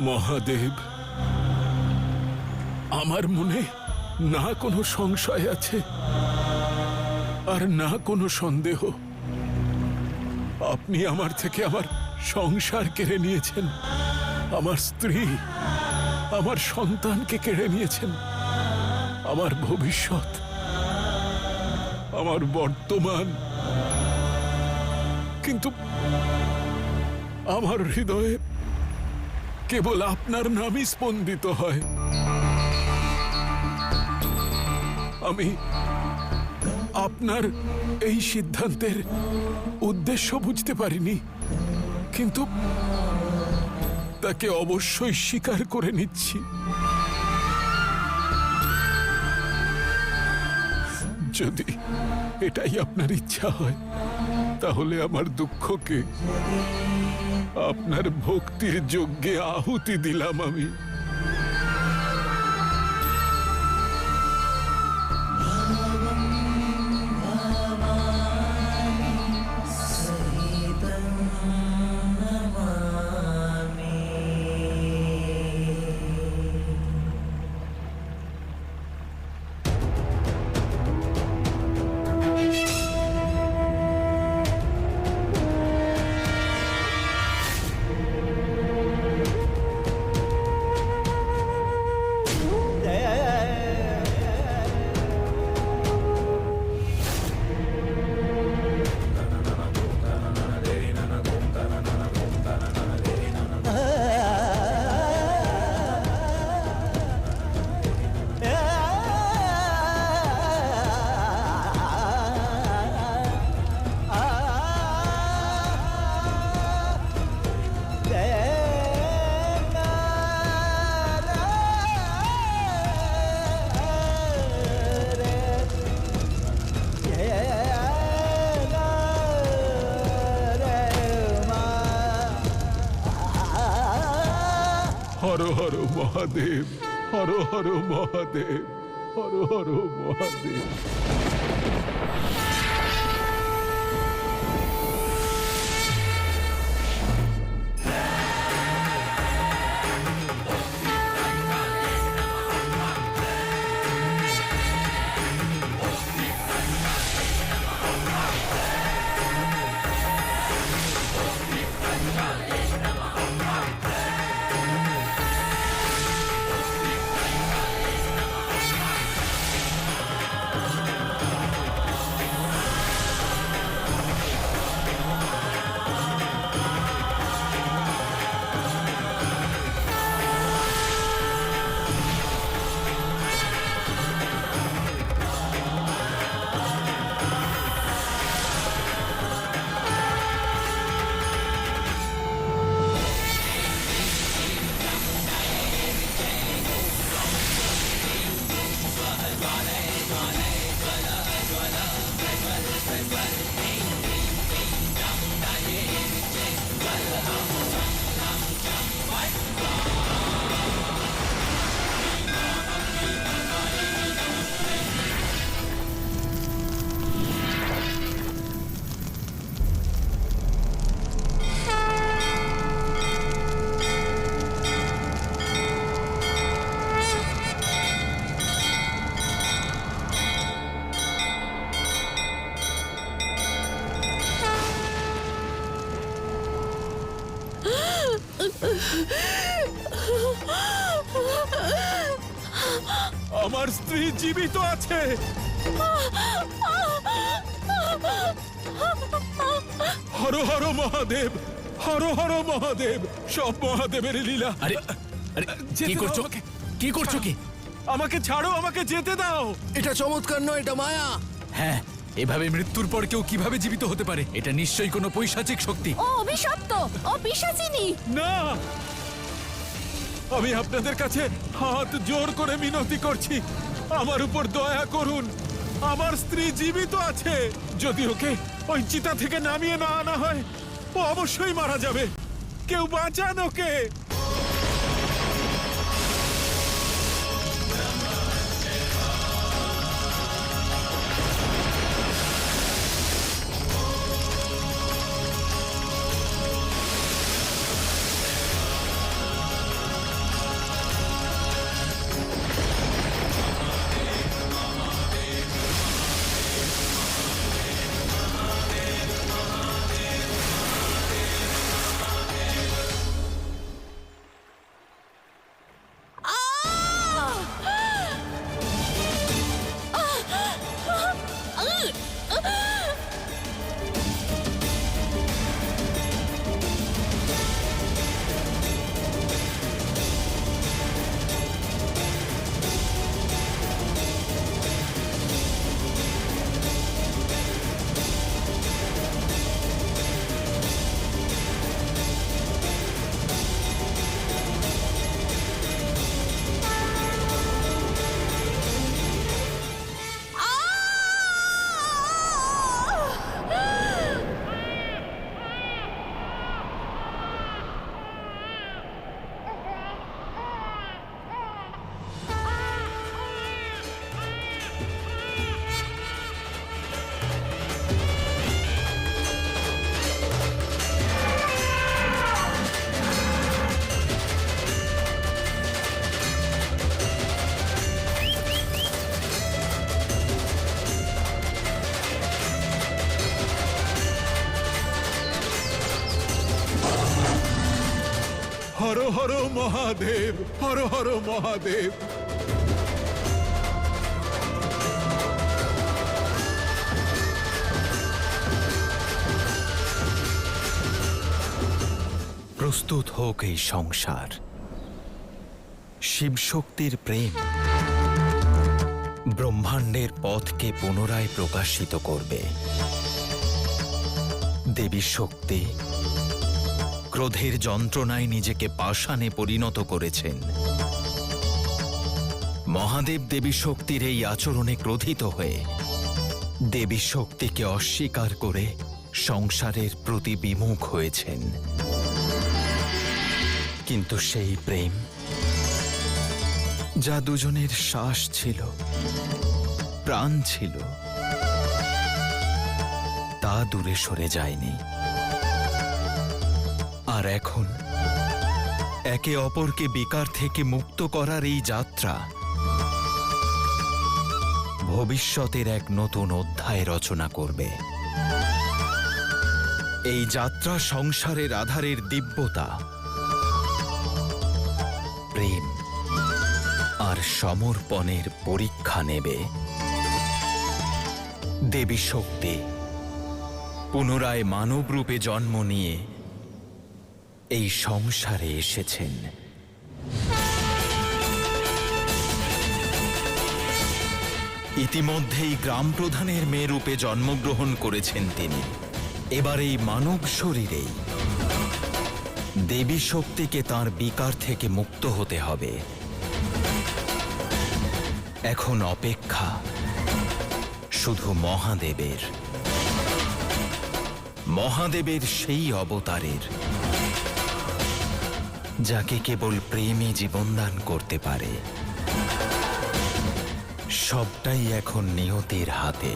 মহাদেব, আমার মনে না কোনো সংশয় আছে আর না কোনো সন্দেহ। আপনি আমার থেকে আমার সংসার কেড়ে নিয়েছেন, আমার স্ত্রী, আমার সন্তানকে কেড়ে নিয়েছেন, আমার ভবিষ্যৎ, আমার বর্তমান। কিন্তু আমার হৃদয়ে কেবল আপনার নামই স্পন্দিত হয়। আমি আপনার এই সিদ্ধান্তের উদ্দেশ্য বুঝতে পারিনি, কিন্তু তাকে অবশ্যই স্বীকার করে নিচ্ছি। যদি এটাই আপনার ইচ্ছা হয়, তাহলে আমার দুঃখকে আপনার ভক্তির যজ্ঞে আহুতি দিলাম আমি। হর হর মহাদেব, হর হর মহাদেব, হর হর মহাদেব। আমার স্ত্রী জীবিত আছে। হর হর মহাদেব, হর হর মহাদেব। সব মহাদেবের লীলা। আরে আরে কি করছো? কি করছো কি? আমাকে ছাড়ো, আমাকে যেতে দাও। এটা চমৎকার নয়, এটা মায়া। হ্যাঁ, এভাবে মৃত্যুর পর কেউ কিভাবে জীবিত হতে পারে? এটা নিশ্চয়ই কোনো পৈশাচিক শক্তি। ও অভিশপ্ত, ও পিশাচিনী। না, আমি আপনাদের কাছে হাত জোর করে মিনতি করছি, আমার উপর দয়া করুন। আমার স্ত্রী জীবিত আছে। যদি ওকে ওই চিতা থেকে নামিয়ে না আনা হয়, ও অবশ্যই মারা যাবে। কেউ বাঁচান ওকে। হর হর মহাদেব, হর হর মহাদেব। প্রস্তুত হোক এই সংসার। শিবশক্তির প্রেম ব্রহ্মাণ্ডের পথকে পুনরায় প্রকাশিত করবে। দেবী শক্তি ক্রোধের যন্ত্রণায় নিজেকে পাষাণে পরিণত করেছেন। মহাদেব দেবী শক্তির এই আচরণে ক্রোধিত হয়ে দেবী শক্তিকে অস্বীকার করে সংসারের প্রতি বিমুখ হয়েছেন। কিন্তু সেই প্রেম যা দুজনের শ্বাস ছিল, প্রাণ ছিল, তা দূরে সরে যায়নি। আর এখন একে অপরকে বিকার থেকে মুক্ত করার এই যাত্রা ভবিষ্যতের এক নতুন অধ্যায় রচনা করবে। এই যাত্রা সংসারের আধারের দিব্যতা, প্রেম আর সমর্পণের পরীক্ষা নেবে। দেবী শক্তি পুনরায় মানব রূপে জন্ম নিয়ে এই সংসারে এসেছেন। ইতিমধ্যেই গ্রাম প্রধানের মেয়ে রূপে জন্মগ্রহণ করেছেন তিনি। এবার এই মানব শরীরেই দেবী শক্তিকে তাঁর বিকার থেকে মুক্ত হতে হবে। এখন অপেক্ষা শুধু মহাদেবের, মহাদেবের সেই অবতারের যাকে কেবল প্রেমই জীবনদান করতে পারে। সবটাই এখন নিয়তির হাতে।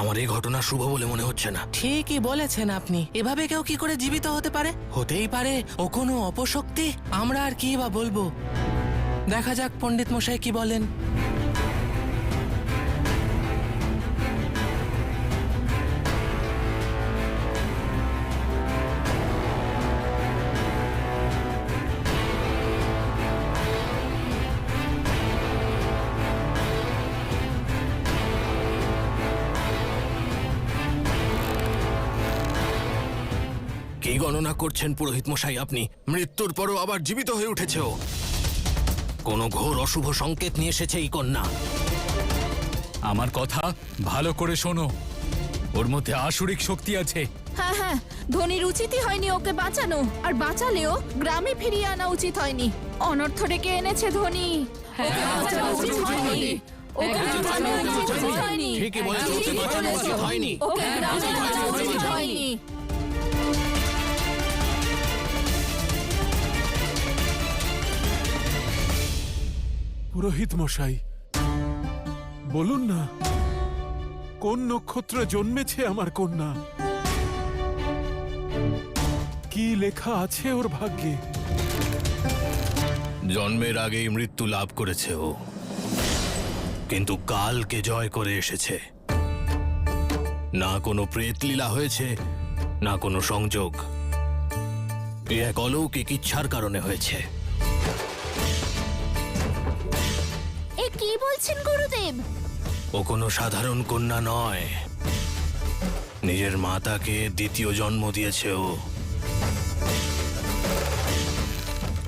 আমার এই ঘটনা শুভ বলে মনে হচ্ছে না। ঠিকই বলেছেন আপনি। এভাবে কেউ কি করে জীবিত হতে পারে? হতেই পারে ও কোনো অপশক্তি। আমরা আর কি বা বলবো। দেখা যাক পণ্ডিত মশাই কি বলেন। কি গণনা করছেন পুরোহিত মশাই আপনি? মৃত্যুর পরও আবার জীবিত হয়ে উঠেছে ও। কোনো ঘোর অশুভ সংকেত নিয়ে এসেছে এই কন্যা। আমার কথা ভালো করে শোনো, ওর মধ্যে আসুরিক শক্তি আছে। হ্যাঁ হ্যাঁ, ধনির উচিতই হয়নি ওকে বাঁচানো। আর বাঁচালেও গ্রামে ফিরিয়ে আনা উচিত হয়নি। অনর্থ ডেকে এনেছে ধনি। ওকে বাঁচানো উচিত হয়নি। ওকে বাঁচানো উচিত হয়নি। ঠিকই বলেছো, ওকে বাঁচানো উচিত হয়নি। ওকে গ্রামে বাঁচানো উচিত হয়নি। পুরোহিত মশাই, বলুন না কোন নক্ষত্র জন্মেছে আমার কন্যা? কি লেখা আছে ওর ভাগ্যে? জন্মের আগেই মৃত্যু লাভ করেছে ও, কিন্তু কালকে জয় করে এসেছে। না কোনো প্রেতলীলা হয়েছে, না কোনো সংযোগ। এ এক অলৌকিক ইচ্ছার কারণে হয়েছে। এ কি বলছেন গুরুদেব? ও কোনো সাধারণ কন্যা নয়। নিজের মাতাকে দ্বিতীয় জন্ম দিয়েছে ও।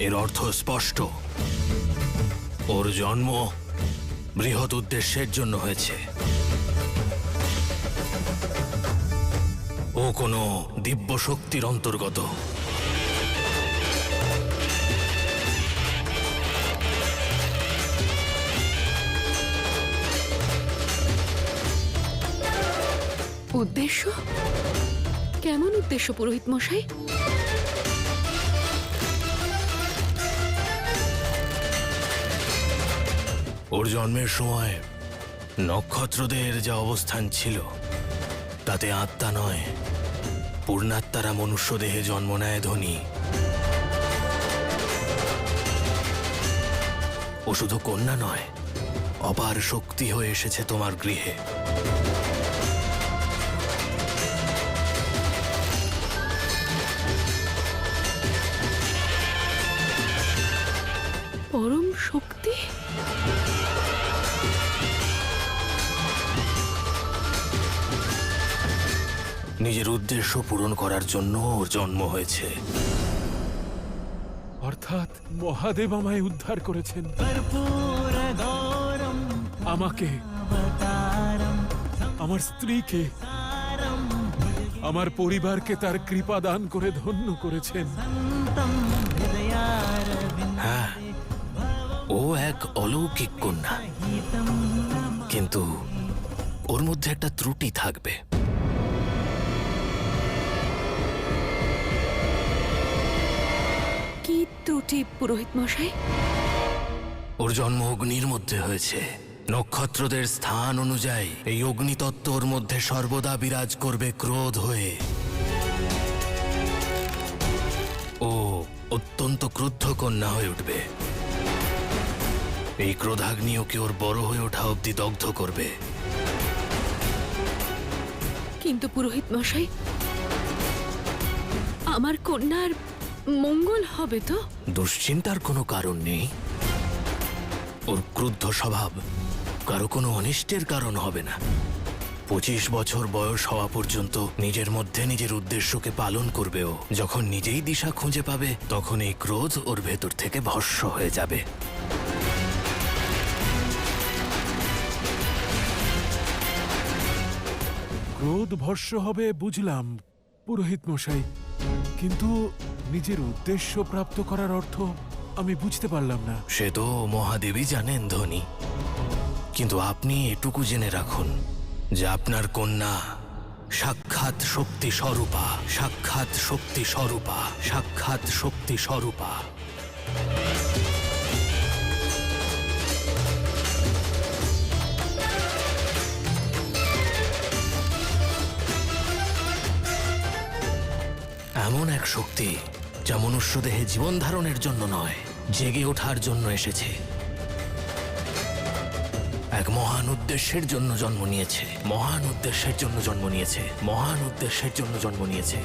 এর অর্থ স্পষ্ট, ওর জন্ম বৃহৎ উদ্দেশ্যের জন্য হয়েছে। ও কোনো দিব্য শক্তির অন্তর্গত। উদ্দেশ্য? কেমন উদ্দেশ্য পুরোহিত মশাই? ওর জন্মের সময় নক্ষত্রদের যা অবস্থান ছিল তাতে আত্মা নয়, পূর্ণাত্মারা মনুষ্য দেহে জন্ম নেয় ধনী। ও শুধু কন্যা নয়, অপার শক্তি হয়ে এসেছে তোমার গৃহে। পরম শক্তি? নিজের উদ্দেশ্য পূরণ করার জন্য ওর জন্ম হয়েছে। অর্থাৎ মহাদেব আমায় উদ্ধার করেছেন, আমাকে, আমার স্ত্রীকে, আমার পরিবারকে তার কৃপা দান করে ধন্য করেছেন। হ্যাঁ, ও এক অলৌকিক কন্যা, কিন্তু ওর মধ্যে একটা ত্রুটি থাকবে। কি ত্রুটি পুরোহিত মশাই? ওর জন্ম অগ্নির মধ্যে হয়েছে। নক্ষত্রদের স্থান অনুযায়ী এই অগ্নিতত্ত্ব ওর মধ্যে সর্বদা বিরাজ করবে ক্রোধ হয়ে। ও অত্যন্ত ক্রুদ্ধ কন্যা হয়ে উঠবে। এই ক্রোধাগ্নি ওকে ওর বড় হয়ে ওঠা অবধি দগ্ধ করবে। কিন্তু পুরোহিত মশাই, আমার কন্যার মঙ্গল হবে তো? দুশ্চিন্তার কোনো কারণ নেই। ওর ক্রুদ্ধ স্বভাব কারো কোনো অনিষ্টের কারণ হবে না। 25 বছর বয়স হওয়া পর্যন্ত নিজের মধ্যে নিজের উদ্দেশ্যকে পালন করবে ও। যখন নিজেই দিশা খুঁজে পাবে, তখন এই ক্রোধ ওর ভেতর থেকে ভস্ম হয়ে যাবে। ক্রোধ ভস্ম হবে বুঝলাম পুরোহিত মশাই, কিন্তু নিজের উদ্দেশ্য প্রাপ্ত করার অর্থ আমি বুঝতে পারলাম না। সে তো মহাদেবী জানেন ধনী, কিন্তু আপনি এটুকু জেনে রাখুন যে আপনার কন্যা সাক্ষাৎ শক্তি স্বরূপা, সাক্ষাৎ শক্তি স্বরূপা, সাক্ষাৎ শক্তি স্বরূপা। এমন এক শক্তি যা মনুষ্যদেহে জীবন ধারণের জন্য নয়, জেগে ওঠার জন্য এসেছে। এক মহান উদ্দেশ্যের জন্য জন্ম নিয়েছে, মহান উদ্দেশ্যের জন্য জন্ম নিয়েছে, মহান উদ্দেশ্যের জন্য জন্ম নিয়েছে।